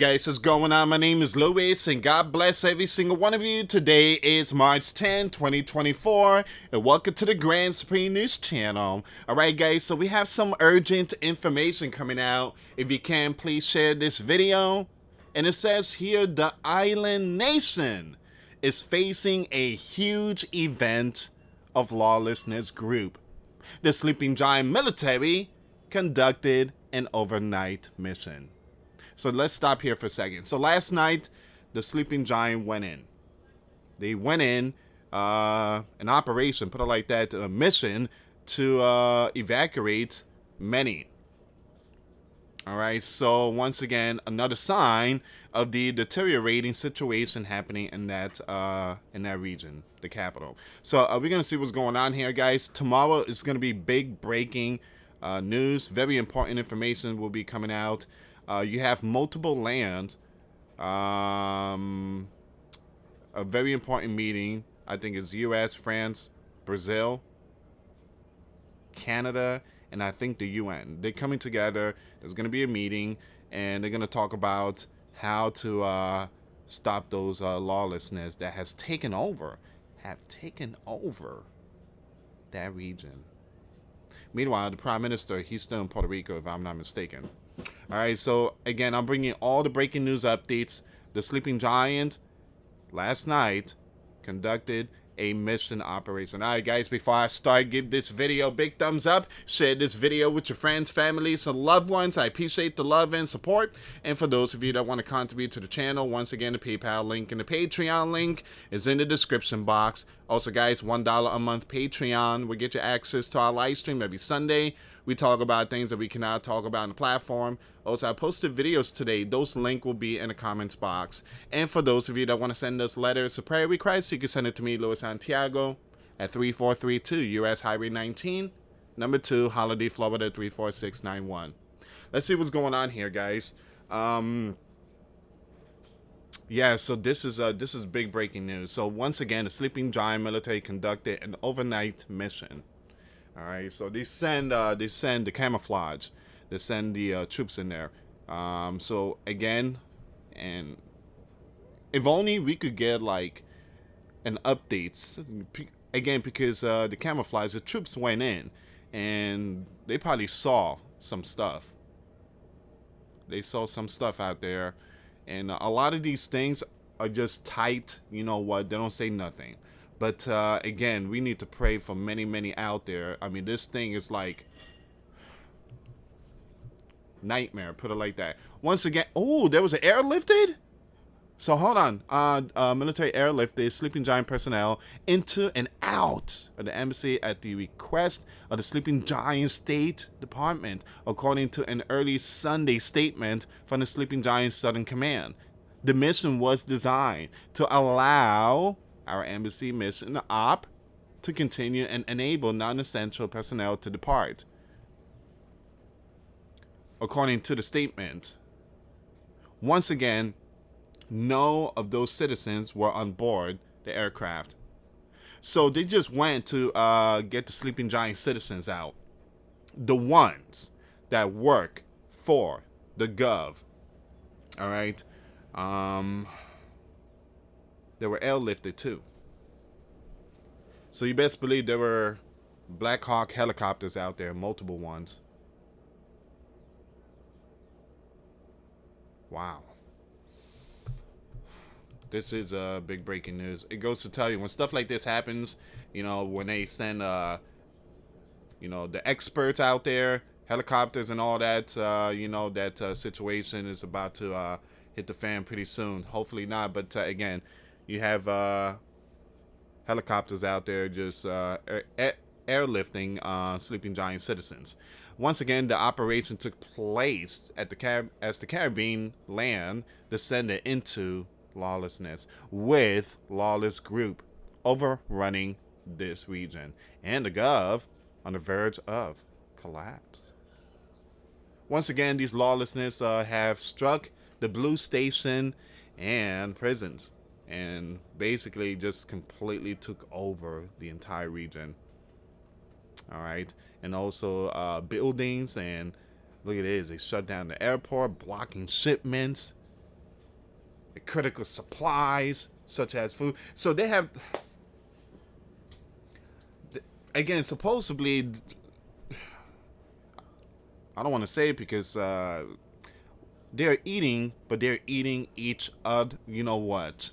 Guys, what's going on? My name is Luis, and God bless every single one of you. Today is March 10, 2024, and welcome to the Grand Supreme News channel. Alright guys, so we have some urgent information coming out. If you can, please share this video. And it says here, the island nation is facing a huge event of lawlessness group. The Sleeping Giant military conducted an overnight mission. So let's stop here for a second. So last night, the Sleeping Giant went in. They went in, an operation, put it like that, a mission to evacuate many. All right, so once again, another sign of the deteriorating situation happening in that region, the capital. So we're gonna see what's going on here, guys. Tomorrow is gonna be big breaking news. Very important information will be coming out. You have multiple lands. A very important meeting, I think, is US, France, Brazil, Canada, and I think the UN. They're coming together. There's going to be a meeting, and they're going to talk about how to stop those lawlessness that have taken over that region. Meanwhile, the Prime Minister, he's still in Puerto Rico, if I'm not mistaken. All right, so again, I'm bringing all the breaking news updates. The Sleeping Giant last night conducted a mission operation. All right, guys, before I start, give this video a big thumbs up. Share this video with your friends, families, and loved ones. I appreciate the love and support. And for those of you that want to contribute to the channel, once again, the PayPal link and the Patreon link is in the description box. Also, guys, $1 a month Patreon will get you access to our live stream every Sunday. We talk about things that we cannot talk about on the platform. Also, I posted videos today. Those links will be in the comments box. And for those of you that want to send us letters of prayer requests, you can send it to me, US Santiago, at 3432 US Highway 19, number 2, Holiday, Florida 34691. Let's see what's going on here, guys. Yeah, so this is big breaking news. So once again, the Sleeping Giant military conducted an overnight mission. All right, so they send the camouflage, they send the troops in there. So again, and if only we could get like an updates again, because the camouflage, the troops went in, and they probably saw some stuff. They saw some stuff out there, and a lot of these things are just tight. You know what? They don't say nothing. But again, we need to pray for many out there. I mean, this thing is like nightmare, put it like that. Once again, oh, there was an airlifted? So hold on. Military airlifted Sleeping Giant personnel into and out of the embassy at the request of the Sleeping Giant State Department, according to an early Sunday statement from the Sleeping Giant Southern Command. The mission was designed to allow our embassy mission op to continue and enable non-essential personnel to depart. According to the statement, once again, none of those citizens were on board the aircraft. So they just went to get the Sleeping Giant citizens out. The ones that work for the gov. All right. They were airlifted too. So you best believe there were Black Hawk helicopters out there, multiple ones. Wow. This is big breaking news. It goes to tell you, when stuff like this happens, you know, when they send, you know, the experts out there, helicopters and all that, you know, that situation is about to hit the fan pretty soon. Hopefully not, but again, you have helicopters out there just airlifting Sleeping Giant citizens. Once again, the operation took place at as the Caribbean land descended into lawlessness, with lawless group overrunning this region, and the gov on the verge of collapse. Once again, these lawlessness have struck the Blue Station and prisons, and basically just completely took over the entire region. All right, and also buildings, and look at this, they shut down the airport, blocking shipments. critical supplies such as food. So they have, again, supposedly, I don't want to say it because they're eating, but they're eating each other. You know what?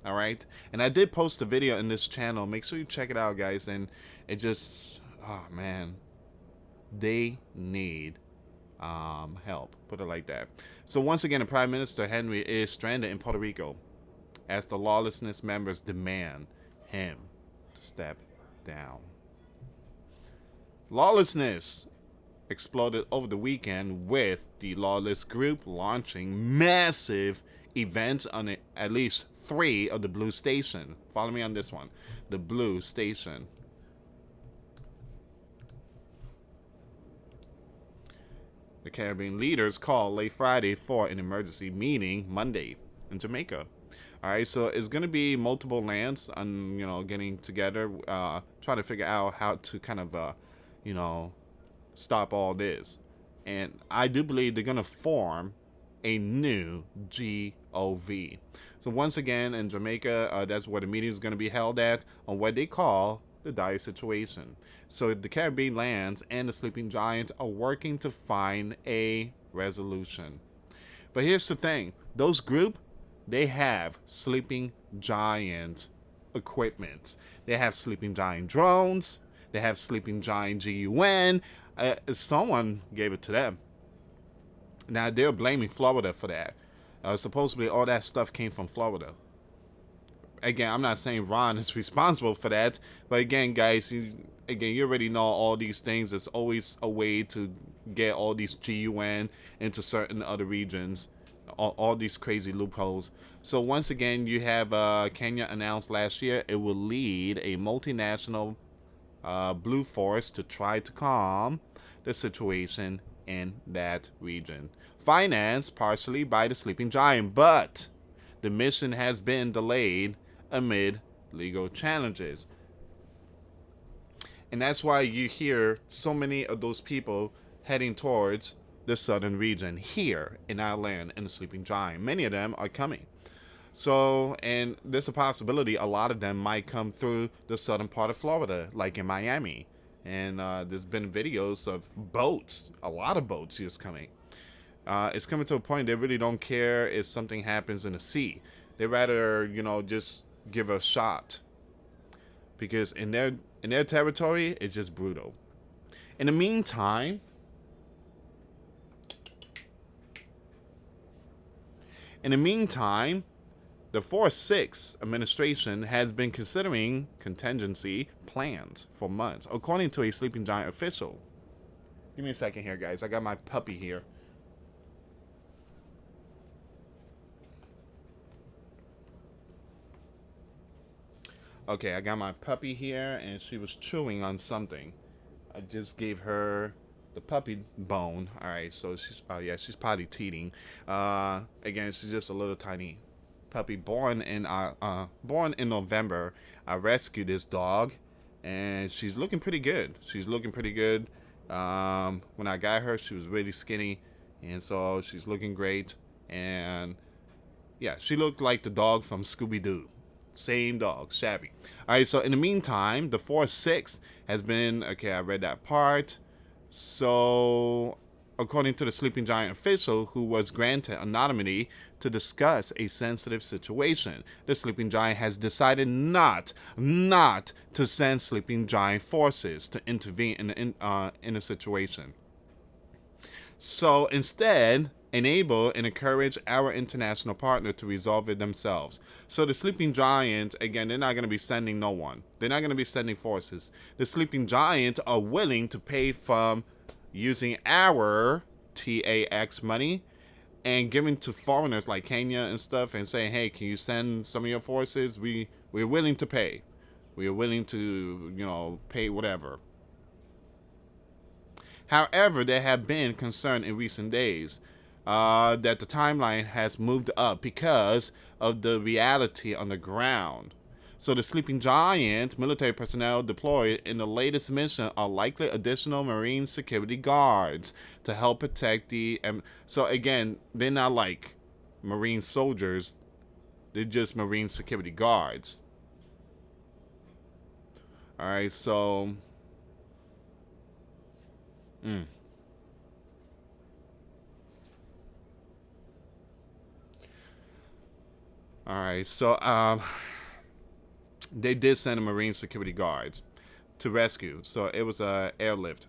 All right. And I did post a video in this channel. Make sure you check it out, guys. And it just, oh man, they need help. Put it like that. So once again, the Prime Minister Henry is stranded in Puerto Rico as the lawlessness members demand him to step down. Lawlessness exploded over the weekend with the lawless group launching massive events on at least 3 of the Blue Station. Follow me on this one. The Blue Station. The Caribbean leaders called late Friday for an emergency meeting Monday in Jamaica. All right, so it's going to be multiple lands on, getting together, trying to figure out how to kind of, stop all this. And I do believe they're going to form a new GOV. So once again, in Jamaica, that's where the meeting is going to be held at on what they call the dire situation. So the Caribbean lands and the Sleeping Giant are working to find a resolution. But here's the thing. Those group, they have Sleeping Giant equipment. They have Sleeping Giant drones. They have Sleeping Giant GUN. Someone gave it to them. Now, they're blaming Florida for that. Supposedly, all that stuff came from Florida. Again, I'm not saying Ron is responsible for that. But again, guys, you already know all these things. There's always a way to get all these GUN into certain other regions. All these crazy loopholes. So once again, you have Kenya announced last year it will lead a multinational blue force to try to calm the situation in that region. Financed partially by the Sleeping Giant, but the mission has been delayed amid legal challenges. And that's why you hear so many of those people heading towards the southern region here in our land in the Sleeping Giant. Many of them are coming. So, and there's a possibility a lot of them might come through the southern part of Florida, like in Miami. And there's been videos of boats, a lot of boats just coming. It's coming to a point they really don't care if something happens in the sea. They rather, just give a shot. Because in their territory, it's just brutal. In the meantime, the 4-6 administration has been considering contingency plans for months, according to a Sleeping Giant official. Give me a second here, guys. I got my puppy here. Okay, I got my puppy here, and she was chewing on something. I just gave her the puppy bone. All right, so she's potty teething. Again, she's just a little tiny puppy born in November. I rescued this dog, and she's looking pretty good. When I got her, she was really skinny, and so she's looking great. And yeah, she looked like the dog from Scooby-Doo. Same dog, Shabby. All right, so in the meantime, the 4-6 has been, okay, I read that part. So, according to the Sleeping Giant official who was granted anonymity to discuss a sensitive situation, the Sleeping Giant has decided not to send Sleeping Giant forces to intervene in a situation. So, instead, enable and encourage our international partner to resolve it themselves. So the Sleeping Giant, again, they're not going to be sending no one. They're not going to be sending forces. The Sleeping Giant are willing to pay from using our TAX money and giving to foreigners like Kenya and stuff and saying, hey, can you send some of your forces? We're willing to pay. We are willing to, pay whatever. However, there have been concern in recent days that the timeline has moved up because of the reality on the ground. So the Sleeping Giant military personnel deployed in the latest mission are likely additional Marine security guards to help protect the... So again, they're not like Marine soldiers. They're just Marine security guards. All right, so. Mm, all right, so they did send a Marine security guards to rescue. So it was a airlift.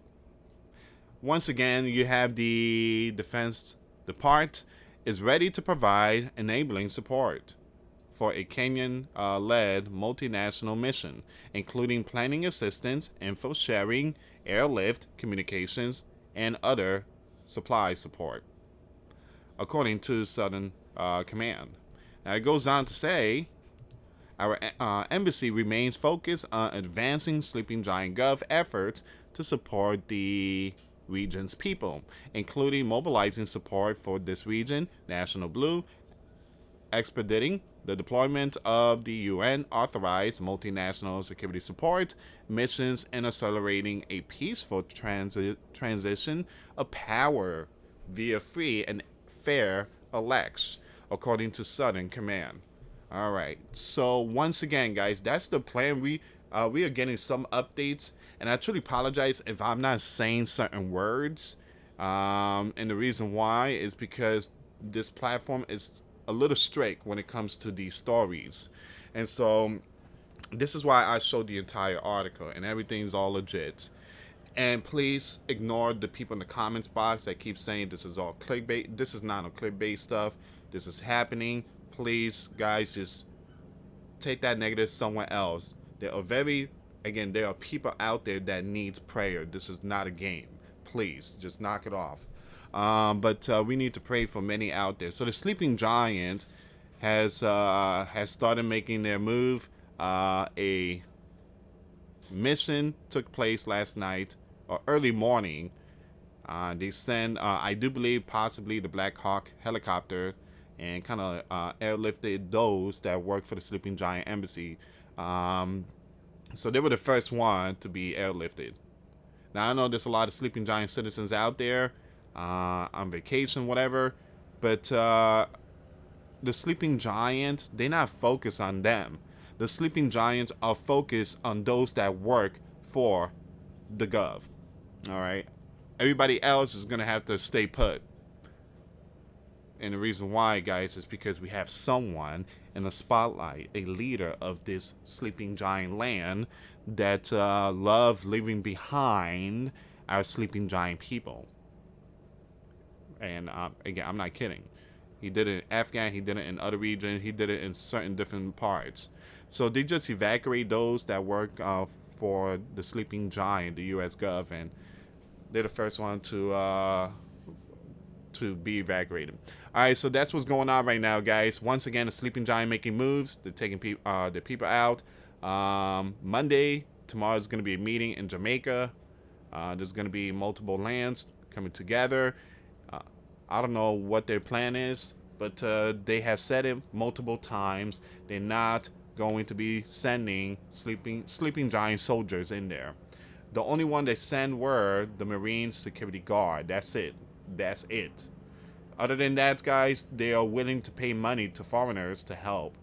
Once again, you have the Defense Department is ready to provide enabling support for a Kenyan-led multinational mission, including planning assistance, info sharing, airlift, communications, and other supply support, according to Southern Command. Now it goes on to say, our embassy remains focused on advancing Sleeping Giant Gov efforts to support the region's people, including mobilizing support for this region, National Blue, expediting the deployment of the UN authorized multinational security support missions, and accelerating a peaceful transition of power via free and fair elections, according to Southern Command. All right. So once again, guys, that's the plan. We are getting some updates, and I truly apologize if I'm not saying certain words. And the reason why is because this platform is a little strict when it comes to these stories, and so this is why I showed the entire article, and everything's all legit. And please ignore the people in the comments box that keep saying this is all clickbait. This is not a clickbait stuff. This is happening. Please, guys, just take that negative somewhere else. There are people out there that needs prayer. This is not a game. Please, just knock it off. But we need to pray for many out there. So the Sleeping Giant has started making their move. A mission took place last night or early morning. They sent, I do believe, possibly the Black Hawk helicopter, and kind of airlifted those that work for the Sleeping Giant embassy. So they were the first one to be airlifted. Now I know there's a lot of Sleeping Giant citizens out there on vacation, whatever, but the Sleeping Giant, they're not focused on them. The Sleeping Giants are focused on those that work for the Gov. All right, everybody else is gonna have to stay put. And the reason why, guys, is because we have someone in the spotlight, a leader of this Sleeping Giant land that love leaving behind our Sleeping Giant people. And again, I'm not kidding. He did it in Afghan, he did it in other regions, he did it in certain different parts. So they just evacuate those that work for the Sleeping Giant, the US Gov, and they're the first one to be evacuated. All right, so that's what's going on right now, guys. Once again, the Sleeping Giant making moves. They're taking the people out. Monday, tomorrow's going to be a meeting in Jamaica. There's going to be multiple lands coming together. I don't know what their plan is, but they have said it multiple times. They're not going to be sending Sleeping Giant soldiers in there. The only one they sent were the Marine Security Guard. That's it. That's it. Other than that, guys, they are willing to pay money to foreigners to help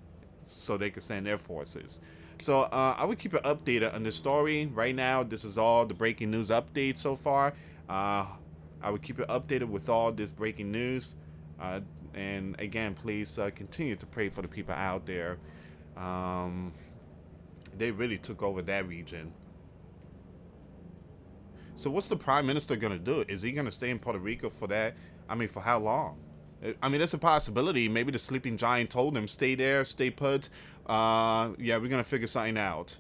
so they can send their forces. So I would keep it updated on this story. Right now, this is all the breaking news update so far. I would keep it updated with all this breaking news. And again, please continue to pray for the people out there. They really took over that region. So what's the prime minister going to do? Is he going to stay in Puerto Rico for that? I mean, for how long? I mean, that's a possibility. Maybe the Sleeping Giant told him, stay there, stay put. Yeah, we're going to figure something out.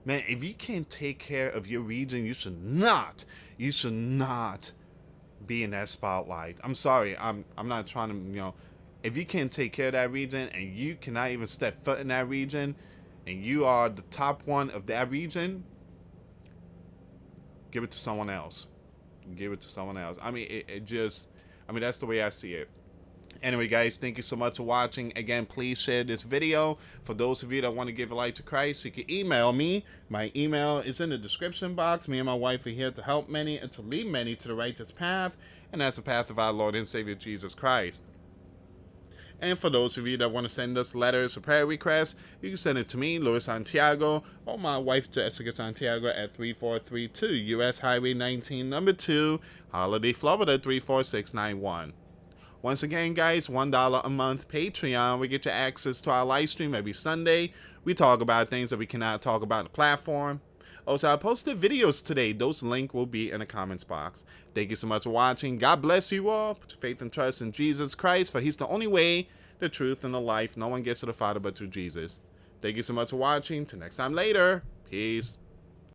Man, if you can't take care of your region, you should not be in that spotlight. I'm sorry. I'm not trying to, if you can't take care of that region and you cannot even step foot in that region and you are the top one of that region, give it to someone else. Give it to someone else. I mean, that's the way I see it. Anyway, guys, thank you so much for watching. Again, please share this video. For those of you that want to give a life to Christ, you can email me. My email is in the description box. Me and my wife are here to help many and to lead many to the righteous path, and that's the path of our Lord and Savior Jesus Christ. And for those of you that want to send us letters or prayer requests, you can send it to me, Luis Santiago, or my wife, Jessica Santiago, at 3432 US Highway 19, number 2, Holiday, Florida 34691. Once again, guys, $1 a month Patreon. We get you access to our live stream every Sunday. We talk about things that we cannot talk about on the platform. Also, I posted videos today. Those links will be in the comments box. Thank you so much for watching. God bless you all. Put your faith and trust in Jesus Christ, for he's the only way, the truth, and the life. No one gets to the Father but through Jesus. Thank you so much for watching. Till next time later. Peace.